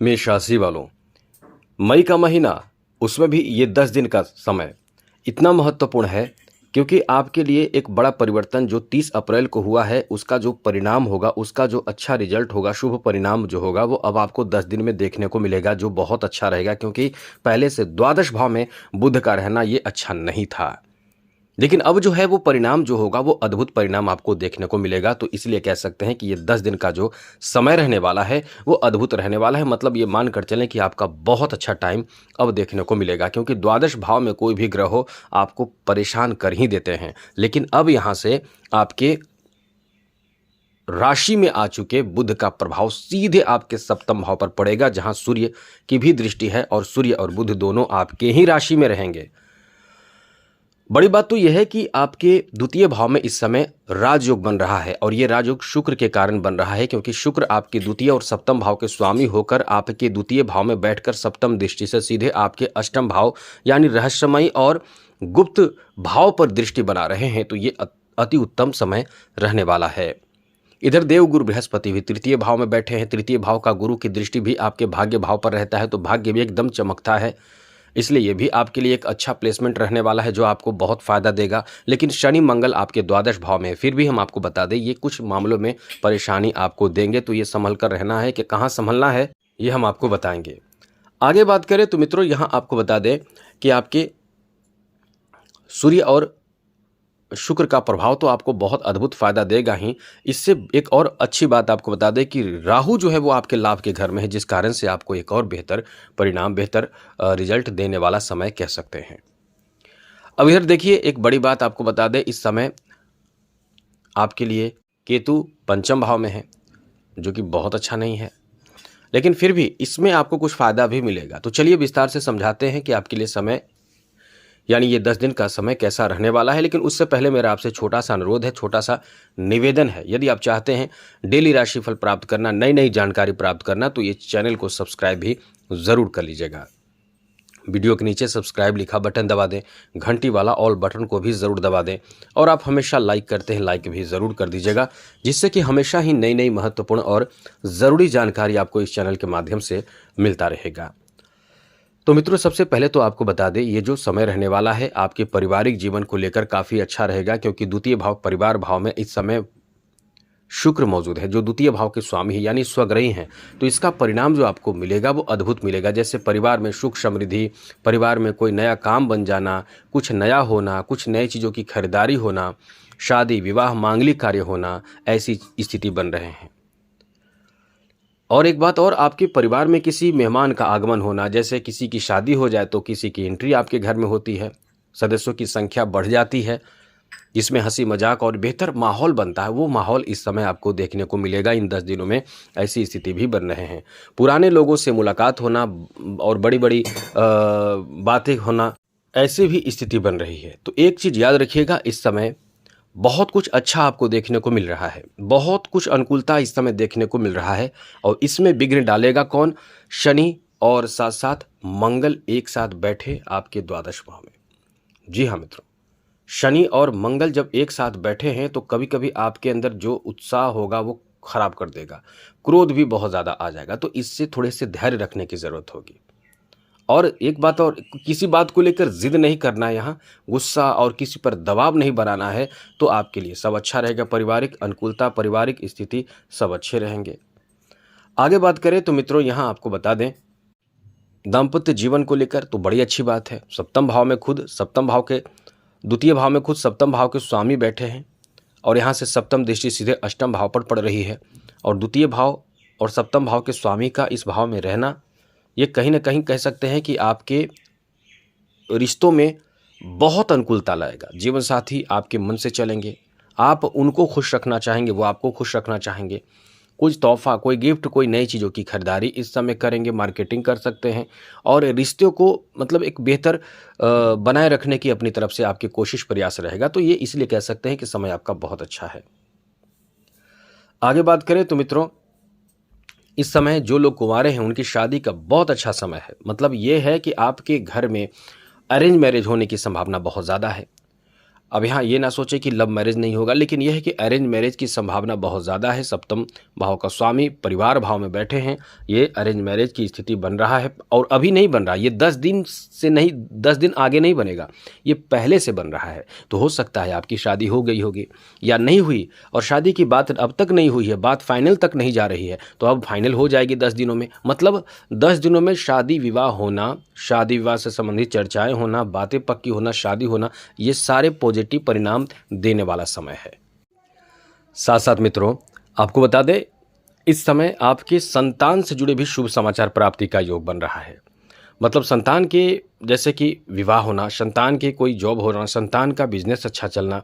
मेष राशि वालों, मई का महीना, उसमें भी ये 10 दिन का समय इतना महत्वपूर्ण है क्योंकि आपके लिए एक बड़ा परिवर्तन जो 30 अप्रैल को हुआ है, उसका जो परिणाम होगा, उसका जो अच्छा रिजल्ट होगा, शुभ परिणाम जो होगा, वो अब आपको 10 दिन में देखने को मिलेगा, जो बहुत अच्छा रहेगा। क्योंकि पहले से द्वादश भाव में बुध का रहना ये अच्छा नहीं था, लेकिन अब जो है वो परिणाम जो होगा वो अद्भुत परिणाम आपको देखने को मिलेगा। तो इसलिए कह सकते हैं कि ये 10 दिन का जो समय रहने वाला है वो अद्भुत रहने वाला है। मतलब ये मान कर चलें कि आपका बहुत अच्छा टाइम अब देखने को मिलेगा, क्योंकि द्वादश भाव में कोई भी ग्रह हो आपको परेशान कर ही देते हैं, लेकिन अब यहाँ से आपके राशि में आ चुके बुध का प्रभाव सीधे आपके सप्तम भाव पर पड़ेगा, जहां सूर्य की भी दृष्टि है और सूर्य और बुध दोनों आपके ही राशि में रहेंगे। बड़ी बात तो यह है कि आपके द्वितीय भाव में इस समय राजयोग बन रहा है, और यह राजयोग शुक्र के कारण बन रहा है, क्योंकि शुक्र आपके द्वितीय और सप्तम भाव के स्वामी होकर आपके द्वितीय भाव में बैठकर सप्तम दृष्टि से सीधे आपके अष्टम भाव यानी रहस्यमयी और गुप्त भाव पर दृष्टि बना रहे हैं। तो ये अति उत्तम समय रहने वाला है। इधर देवगुरु बृहस्पति भी तृतीय भाव में बैठे हैं। तृतीय भाव का गुरु की दृष्टि भी आपके भाग्य भाव पर रहता है, तो भाग्य भी एकदम चमकता है, इसलिए ये भी आपके लिए एक अच्छा प्लेसमेंट रहने वाला है जो आपको बहुत फायदा देगा। लेकिन शनि मंगल आपके द्वादश भाव में है, फिर भी हम आपको बता दें ये कुछ मामलों में परेशानी आपको देंगे, तो ये संभल कर रहना है। कि कहाँ संभलना है ये हम आपको बताएंगे। आगे बात करें तो मित्रों, यहाँ आपको बता दें कि आपके सूर्य और शुक्र का प्रभाव तो आपको बहुत अद्भुत फायदा देगा ही। इससे एक और अच्छी बात आपको बता दें कि राहु जो है वो आपके लाभ के घर में है, जिस कारण से आपको एक और बेहतर परिणाम, बेहतर रिजल्ट देने वाला समय कह सकते हैं। अब इधर देखिए, एक बड़ी बात आपको बता दें, इस समय आपके लिए केतु पंचम भाव में है, जो कि बहुत अच्छा नहीं है, लेकिन फिर भी इसमें आपको कुछ फायदा भी मिलेगा। तो चलिए विस्तार से समझाते हैं कि आपके लिए समय यानी ये 10 दिन का समय कैसा रहने वाला है। लेकिन उससे पहले मेरा आपसे छोटा सा अनुरोध है, छोटा सा निवेदन है। यदि आप चाहते हैं डेली राशिफल प्राप्त करना, नई नई जानकारी प्राप्त करना, तो ये चैनल को सब्सक्राइब भी ज़रूर कर लीजिएगा। वीडियो के नीचे सब्सक्राइब लिखा बटन दबा दें, घंटी वाला ऑल बटन को भी ज़रूर दबा दें, और आप हमेशा लाइक करते हैं, लाइक भी ज़रूर कर दीजिएगा, जिससे कि हमेशा ही नई नई महत्वपूर्ण और ज़रूरी जानकारी आपको इस चैनल के माध्यम से मिलता रहेगा। तो मित्रों, सबसे पहले तो आपको बता दें ये जो समय रहने वाला है आपके पारिवारिक जीवन को लेकर काफ़ी अच्छा रहेगा, क्योंकि द्वितीय भाव परिवार भाव में इस समय शुक्र मौजूद है, जो द्वितीय भाव के स्वामी है यानी स्वग्रही हैं। तो इसका परिणाम जो आपको मिलेगा वो अद्भुत मिलेगा। जैसे परिवार में सुख समृद्धि, परिवार में कोई नया काम बन जाना, कुछ नया होना, कुछ नई चीज़ों की खरीदारी होना, शादी विवाह मांगलिक कार्य होना, ऐसी स्थिति बन रहे हैं। और एक बात और, आपके परिवार में किसी मेहमान का आगमन होना, जैसे किसी की शादी हो जाए तो किसी की एंट्री आपके घर में होती है, सदस्यों की संख्या बढ़ जाती है, जिसमें हंसी मजाक और बेहतर माहौल बनता है। वो माहौल इस समय आपको देखने को मिलेगा। इन 10 दिनों में ऐसी स्थिति भी बन रहे हैं। पुराने लोगों से मुलाकात होना और बड़ी बड़ी बातें होना, ऐसी भी स्थिति बन रही है। तो एक चीज़ याद रखिएगा, इस समय बहुत कुछ अच्छा आपको देखने को मिल रहा है, बहुत कुछ अनुकूलता इस समय देखने को मिल रहा है। और इसमें विघ्न डालेगा कौन? शनि और साथ साथ मंगल एक साथ बैठे आपके द्वादश भाव में। जी हाँ मित्रों, शनि और मंगल जब एक साथ बैठे हैं तो कभी कभी आपके अंदर जो उत्साह होगा वो खराब कर देगा, क्रोध भी बहुत ज़्यादा आ जाएगा। तो इससे थोड़े से धैर्य रखने की ज़रूरत होगी। और एक बात और, किसी बात को लेकर जिद नहीं करना है, यहाँ गुस्सा और किसी पर दबाव नहीं बनाना है, तो आपके लिए सब अच्छा रहेगा। पारिवारिक अनुकूलता, पारिवारिक स्थिति सब अच्छे रहेंगे। आगे बात करें तो मित्रों, यहाँ आपको बता दें दाम्पत्य जीवन को लेकर तो बड़ी अच्छी बात है। सप्तम भाव में खुद सप्तम भाव के द्वितीय भाव में खुद सप्तम भाव के स्वामी बैठे हैं, और यहाँ से सप्तम दृष्टि सीधे अष्टम भाव पर पड़ रही है। और द्वितीय भाव और सप्तम भाव के स्वामी का इस भाव में रहना, ये कहीं ना कहीं कह सकते हैं कि आपके रिश्तों में बहुत अनुकूलता लाएगा। जीवन साथी आपके मन से चलेंगे, आप उनको खुश रखना चाहेंगे, वो आपको खुश रखना चाहेंगे। कुछ तोहफा, कोई गिफ्ट, कोई नई चीज़ों की खरीदारी इस समय करेंगे, मार्केटिंग कर सकते हैं, और रिश्तों को मतलब एक बेहतर बनाए रखने की अपनी तरफ से आपकी कोशिश प्रयास रहेगा। तो ये इसलिए कह सकते हैं कि समय आपका बहुत अच्छा है। आगे बात करें तो मित्रों, इस समय जो लोग कुंवारे हैं उनकी शादी का बहुत अच्छा समय है। मतलब ये है कि आपके घर में अरेंज मैरिज होने की संभावना बहुत ज़्यादा है। अब यहाँ ये ना सोचे कि लव मैरिज नहीं होगा, लेकिन यह है कि अरेंज मैरिज की संभावना बहुत ज़्यादा है। सप्तम भाव का स्वामी परिवार भाव में बैठे हैं, ये अरेंज मैरिज की स्थिति बन रहा है। और अभी नहीं बन रहा, ये 10 दिन से नहीं, 10 दिन आगे नहीं बनेगा, ये पहले से बन रहा है। तो हो सकता है आपकी शादी हो गई होगी या नहीं हुई, और शादी की बात अब तक नहीं हुई है, बात फाइनल तक नहीं जा रही है, तो अब फाइनल हो जाएगी 10 दिनों में। मतलब 10 दिनों में शादी विवाह होना, शादी विवाह से संबंधित चर्चाएं होना, बातें पक्की होना, शादी होना, ये सारे पॉजिटिव परिणाम देने वाला समय है। साथ साथ मित्रों, आपको बता दें, इस समय आपके संतान से जुड़े भी शुभ समाचार प्राप्ति का योग बन रहा है। मतलब संतान के, जैसे कि विवाह होना, संतान के कोई जॉब होना, संतान का बिजनेस अच्छा चलना,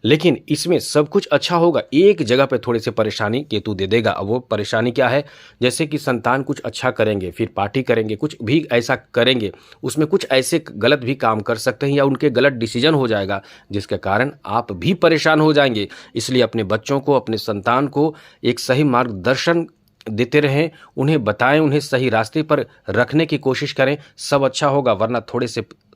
लेकिन इसमें सब कुछ अच्छा होगा। एक जगह पे थोड़ी सी परेशानी केतु दे देगा। अब वो परेशानी क्या है? जैसे कि संतान कुछ अच्छा करेंगे, फिर पार्टी करेंगे, कुछ भी ऐसा करेंगे, उसमें कुछ ऐसे गलत भी काम कर सकते हैं या उनके गलत डिसीजन हो जाएगा, जिसके कारण आप भी परेशान हो जाएंगे। इसलिए अपने बच्चों को, अपने संतान को एक सही मार्गदर्शन देते रहें, उन्हें बताएं, उन्हें सही रास्ते पर रखने की कोशिश करें, सब अच्छा होगा। वरना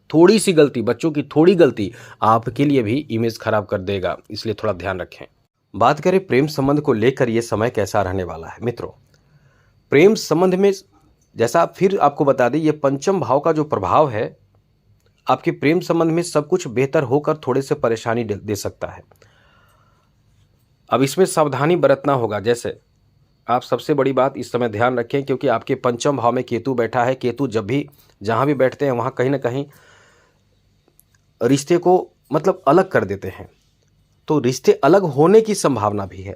थोड़ी सी गलती, बच्चों की थोड़ी गलती आपके लिए भी इमेज खराब कर देगा, इसलिए थोड़ा ध्यान रखें। बात करें प्रेम संबंध को लेकर ये समय कैसा रहने वाला है मित्रों। प्रेम संबंध में, जैसा फिर आपको बता दें, ये पंचम भाव का जो प्रभाव है आपके प्रेम संबंध में सब कुछ बेहतर होकर थोड़े से परेशानी दे सकता है। अब इसमें सावधानी बरतना होगा। जैसे आप सबसे बड़ी बात इस समय ध्यान रखें, क्योंकि आपके पंचम भाव में केतु बैठा है। केतु जब भी जहां भी बैठते हैं वहां कहीं ना कहीं रिश्ते को मतलब अलग कर देते हैं। तो रिश्ते अलग होने की संभावना भी है,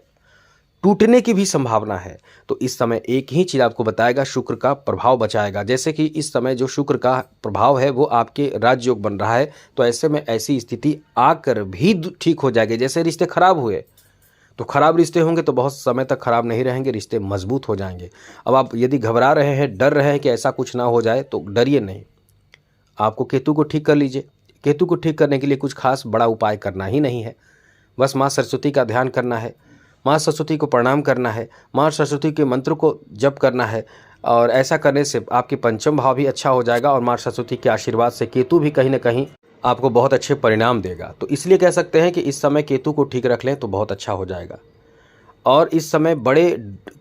टूटने की भी संभावना है। तो इस समय एक ही चीज आपको बताएगा, शुक्र का प्रभाव बचाएगा। जैसे कि इस समय जो शुक्र का प्रभाव है वो आपके राजयोग बन रहा है, तो ऐसे में ऐसी स्थिति आकर भी ठीक हो जाएगी। जैसे रिश्ते खराब हुए, तो खराब रिश्ते होंगे तो बहुत समय तक खराब नहीं रहेंगे, रिश्ते मजबूत हो जाएंगे। अब आप यदि घबरा रहे हैं, डर रहे हैं कि ऐसा कुछ ना हो जाए, तो डरिए नहीं, आपको केतु को ठीक कर लीजिए। केतु को ठीक करने के लिए कुछ खास बड़ा उपाय करना ही नहीं है, बस माँ सरस्वती का ध्यान करना है, माँ सरस्वती को प्रणाम करना है, माँ सरस्वती के मंत्र को जप करना है। और ऐसा करने से आपके पंचम भाव भी अच्छा हो जाएगा और माँ सरस्वती के आशीर्वाद से केतु भी कहीं ना कहीं आपको बहुत अच्छे परिणाम देगा। तो इसलिए कह सकते हैं कि इस समय केतु को ठीक रख लें तो बहुत अच्छा हो जाएगा। और इस समय बड़े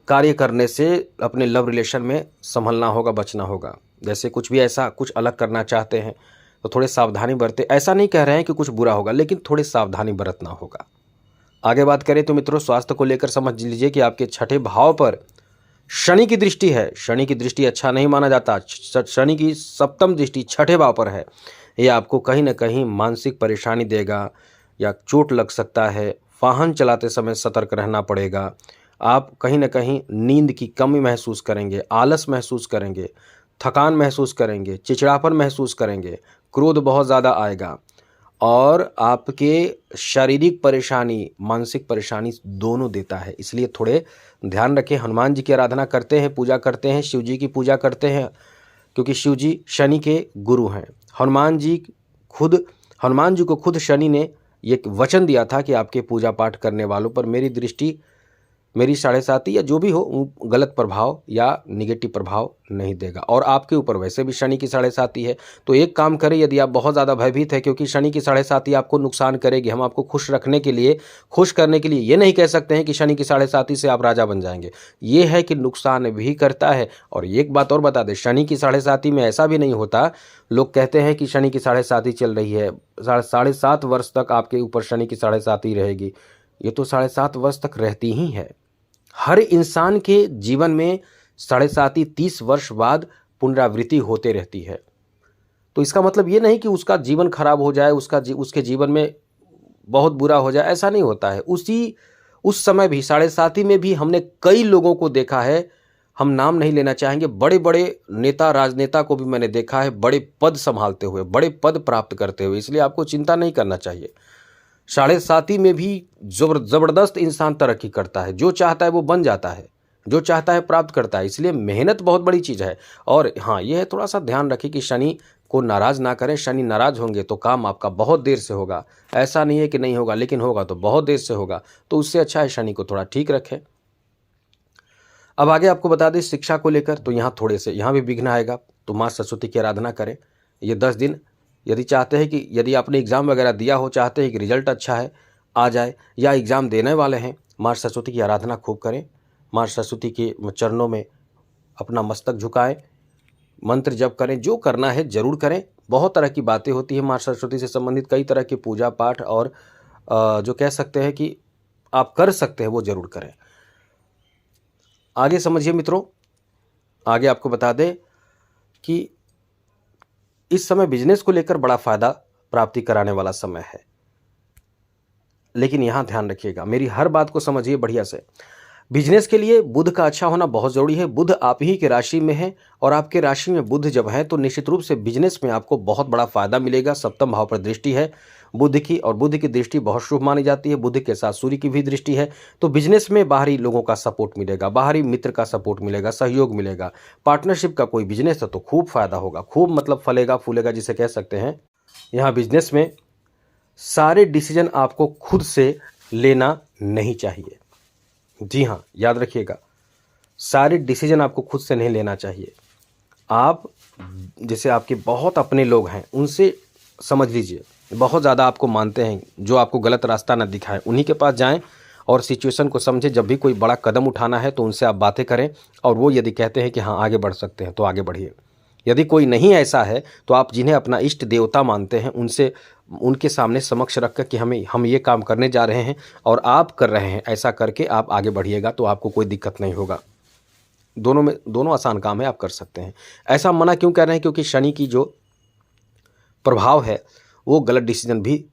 कार्य करने से अपने लव रिलेशन में संभलना होगा, बचना होगा। जैसे कुछ भी ऐसा कुछ अलग करना चाहते हैं तो थोड़े सावधानी बरते। ऐसा नहीं कह रहे हैं कि कुछ बुरा होगा, लेकिन थोड़ी सावधानी बरतना होगा। आगे बात करें तो मित्रों, स्वास्थ्य को लेकर समझ लीजिए कि आपके छठे भाव पर शनि की दृष्टि है। शनि की दृष्टि अच्छा नहीं माना जाता। शनि की सप्तम दृष्टि छठे भाव पर है। ये आपको कहीं ना कहीं मानसिक परेशानी देगा या चोट लग सकता है। वाहन चलाते समय सतर्क रहना पड़ेगा। आप कहीं ना कहीं नींद की कमी महसूस करेंगे, आलस महसूस करेंगे, थकान महसूस करेंगे, चिड़चिड़ापन महसूस करेंगे, क्रोध बहुत ज़्यादा आएगा और आपके शारीरिक परेशानी, मानसिक परेशानी दोनों देता है। इसलिए थोड़े ध्यान रखें। हनुमान जी की आराधना करते हैं, पूजा करते हैं, शिव जी की पूजा करते हैं, क्योंकि शिव जी शनि के गुरु हैं। हनुमान जी को खुद शनि ने ये वचन दिया था कि आपके पूजा पाठ करने वालों पर मेरी दृष्टि, मेरी 7.5 या जो भी हो गलत प्रभाव या निगेटिव प्रभाव नहीं देगा। और आपके ऊपर वैसे भी शनि की 7.5 है। तो एक काम करें, यदि आप बहुत ज़्यादा भयभीत है, क्योंकि शनि की 7.5 आपको नुकसान करेगी। हम आपको खुश रखने के लिए, खुश करने के लिए ये नहीं कह सकते हैं कि शनि की 7.5 से आप राजा बन जाएंगे। ये है कि नुकसान भी करता है। और एक बात और बता दें, शनि की 7.5 में ऐसा भी नहीं होता। लोग कहते हैं कि शनि की 7.5 चल रही है, 7.5 वर्ष तक आपके ऊपर शनि की 7.5 रहेगी। ये तो 7.5 वर्ष तक रहती ही है। हर इंसान के जीवन में 7.5 30 वर्ष बाद पुनरावृत्ति होते रहती है। तो इसका मतलब ये नहीं कि उसका जीवन खराब हो जाए, उसके जीवन में बहुत बुरा हो जाए, ऐसा नहीं होता है। उस समय भी 7.5 में भी हमने कई लोगों को देखा है, हम नाम नहीं लेना चाहेंगे, बड़े बड़े नेता, राजनेता को भी मैंने देखा है बड़े पद संभालते हुए, बड़े पद प्राप्त करते हुए। इसलिए आपको चिंता नहीं करना चाहिए। 7.5 में भी ज़बरदस्त इंसान तरक्की करता है, जो चाहता है वो बन जाता है, जो चाहता है प्राप्त करता है। इसलिए मेहनत बहुत बड़ी चीज़ है। और हाँ, यह है थोड़ा सा ध्यान रखें कि शनि को नाराज़ ना करें। शनि नाराज़ होंगे तो काम आपका बहुत देर से होगा। ऐसा नहीं है कि नहीं होगा, लेकिन होगा तो बहुत देर से होगा। तो उससे अच्छा है शनि को थोड़ा ठीक रखें। अब आगे आपको बता दें शिक्षा को लेकर, तो यहाँ थोड़े से यहाँ भी विघ्न आएगा, तो माँ सरस्वती की आराधना करें। ये 10 दिन यदि चाहते हैं कि यदि आपने एग्ज़ाम वगैरह दिया हो, चाहते हैं कि रिजल्ट अच्छा है आ जाए, या एग्ज़ाम देने वाले हैं, माँ सरस्वती की आराधना खूब करें। माँ सरस्वती के चरणों में अपना मस्तक झुकाएं, मंत्र जप करें, जो करना है जरूर करें। बहुत तरह की बातें होती है माँ सरस्वती से संबंधित, कई तरह के पूजा पाठ और जो कह सकते हैं कि आप कर सकते हैं वो जरूर करें। आगे समझिए मित्रों, आगे आपको बता दें कि इस समय बिजनेस को लेकर बड़ा फायदा प्राप्ति कराने वाला समय है। लेकिन यहां ध्यान रखिएगा, मेरी हर बात को समझिए बढ़िया से। बिजनेस के लिए बुध का अच्छा होना बहुत जरूरी है। बुध आप ही के राशि में है और आपके राशि में बुध जब है तो निश्चित रूप से बिजनेस में आपको बहुत बड़ा फायदा मिलेगा। सप्तम भाव पर दृष्टि है बुध की, और बुध की दृष्टि बहुत शुभ मानी जाती है। बुध के साथ सूर्य की भी दृष्टि है, तो बिजनेस में बाहरी लोगों का सपोर्ट मिलेगा, बाहरी मित्र का सपोर्ट मिलेगा, सहयोग मिलेगा। पार्टनरशिप का कोई बिजनेस है तो खूब फायदा होगा, खूब मतलब फलेगा फूलेगा जिसे कह सकते हैं। यहाँ बिजनेस में सारे डिसीजन आपको खुद से लेना नहीं चाहिए। जी हाँ, याद रखिएगा, सारे डिसीजन आपको खुद से नहीं लेना चाहिए। आप जैसे आपके बहुत अपने लोग हैं उनसे समझ लीजिए, बहुत ज़्यादा आपको मानते हैं, जो आपको गलत रास्ता ना दिखाएं, उन्हीं के पास जाएं और सिचुएशन को समझें। जब भी कोई बड़ा कदम उठाना है तो उनसे आप बातें करें, और वो यदि कहते हैं कि हाँ आगे बढ़ सकते हैं तो आगे बढ़िए। यदि कोई नहीं ऐसा है तो आप जिन्हें अपना इष्ट देवता मानते हैं उनसे, उनके सामने समक्ष रखकर कि हम ये काम करने जा रहे हैं और आप कर रहे हैं, ऐसा करके आप आगे बढ़िएगा तो आपको कोई दिक्कत नहीं होगा। दोनों आसान काम है, आप कर सकते हैं। ऐसा मना क्यों कह रहे हैं? क्योंकि शनि की जो प्रभाव है वो गलत डिसीजन भी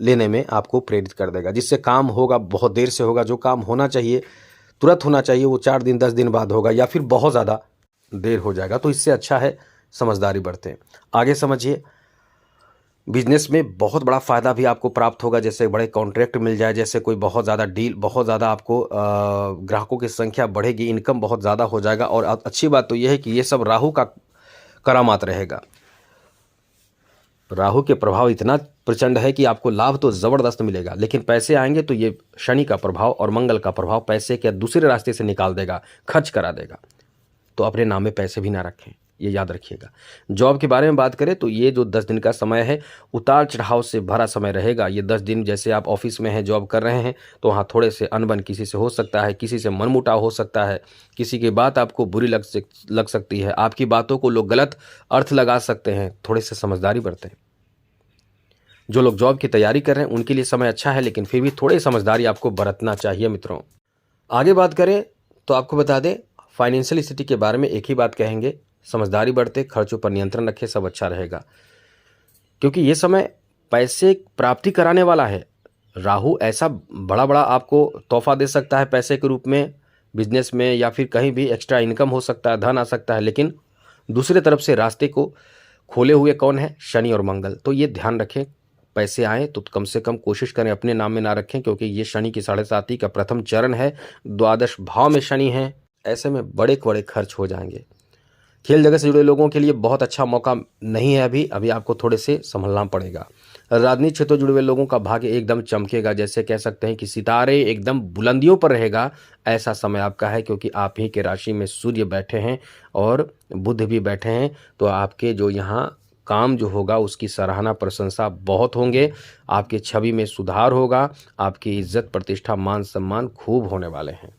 लेने में आपको प्रेरित कर देगा, जिससे काम होगा बहुत देर से होगा। जो काम होना चाहिए तुरंत होना चाहिए वो 4 दिन 10 दिन बाद होगा, या फिर बहुत ज़्यादा देर हो जाएगा। तो इससे अच्छा है समझदारी बरतें। आगे समझिए, बिजनेस में बहुत बड़ा फ़ायदा भी आपको प्राप्त होगा, जैसे बड़े कॉन्ट्रैक्ट मिल जाए, जैसे कोई बहुत ज़्यादा डील, बहुत ज़्यादा आपको ग्राहकों की संख्या बढ़ेगी, इनकम बहुत ज़्यादा हो जाएगा। और अच्छी बात तो यह है कि ये सब राहु का करामात रहेगा। राहु के प्रभाव इतना प्रचंड है कि आपको लाभ तो ज़बरदस्त मिलेगा, लेकिन पैसे आएंगे तो ये शनि का प्रभाव और मंगल का प्रभाव पैसे के दूसरे रास्ते से निकाल देगा, खर्च करा देगा। तो अपने नाम में पैसे भी ना रखें, ये याद रखिएगा। जॉब के बारे में बात करें तो ये जो 10 दिन का समय है उतार चढ़ाव से भरा समय रहेगा। ये 10 दिन जैसे आप ऑफिस में हैं, जॉब कर रहे हैं, तो वहाँ थोड़े से अनबन किसी से हो सकता है, किसी से मनमुटाव हो सकता है, किसी की बात आपको बुरी लग सकती है, आपकी बातों को लोग गलत अर्थ लगा सकते हैं। थोड़े से समझदारी बरतें। जो लोग जॉब की तैयारी कर रहे हैं उनके लिए समय अच्छा है, लेकिन फिर भी थोड़ी समझदारी आपको बरतना चाहिए मित्रों। आगे बात करें तो आपको बता दें, फाइनेंशियल स्थिति के बारे में एक ही बात कहेंगे, समझदारी बरते, खर्चों पर नियंत्रण रखें, सब अच्छा रहेगा। क्योंकि ये समय पैसे प्राप्ति कराने वाला है। राहु ऐसा बड़ा बड़ा आपको तोहफा दे सकता है पैसे के रूप में, बिजनेस में या फिर कहीं भी एक्स्ट्रा इनकम हो सकता है, धन आ सकता है, लेकिन दूसरे तरफ से रास्ते को खोले हुए कौन है? शनि और मंगल। तो ये ध्यान रखें, पैसे आए तो कम से कम कोशिश करें अपने नाम में ना रखें, क्योंकि ये शनि की 7.5 का प्रथम चरण है, द्वादश भाव में शनि है। ऐसे में बड़े बड़े खर्च हो जाएंगे। खेल जगत से जुड़े लोगों के लिए बहुत अच्छा मौका नहीं है, अभी आपको थोड़े से संभलना पड़ेगा। राजनीतिक क्षेत्र से जुड़े हुए लोगों का भाग्य एकदम चमकेगा, जैसे कह सकते हैं कि सितारे एकदम बुलंदियों पर रहेगा, ऐसा समय आपका है। क्योंकि आप ही के राशि में सूर्य बैठे हैं और बुध भी बैठे हैं, तो आपके जो यहाँ काम जो होगा उसकी सराहना प्रशंसा बहुत होंगे, आपकी छवि में सुधार होगा, आपकी इज्जत प्रतिष्ठा मान सम्मान खूब होने वाले हैं।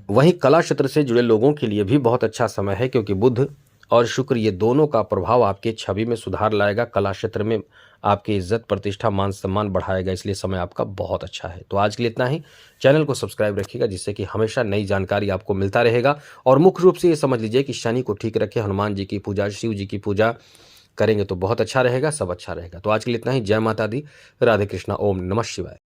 वहीं कला क्षेत्र से जुड़े लोगों के लिए भी बहुत अच्छा समय है, क्योंकि बुध और शुक्र ये दोनों का प्रभाव आपके छवि में सुधार लाएगा, कला क्षेत्र में आपकी इज्जत प्रतिष्ठा मान सम्मान बढ़ाएगा, इसलिए समय आपका बहुत अच्छा है। तो आज के लिए इतना ही। चैनल को सब्सक्राइब रखिएगा, जिससे कि हमेशा नई जानकारी आपको मिलता रहेगा। और मुख्य रूप से ये समझ लीजिए कि शनि को ठीक रखें, हनुमान जी की पूजा, शिव जी की पूजा करेंगे तो बहुत अच्छा रहेगा, सब अच्छा रहेगा। तो आज के लिए इतना ही। जय माता दी, राधे कृष्णा, ओम नमः शिवाय।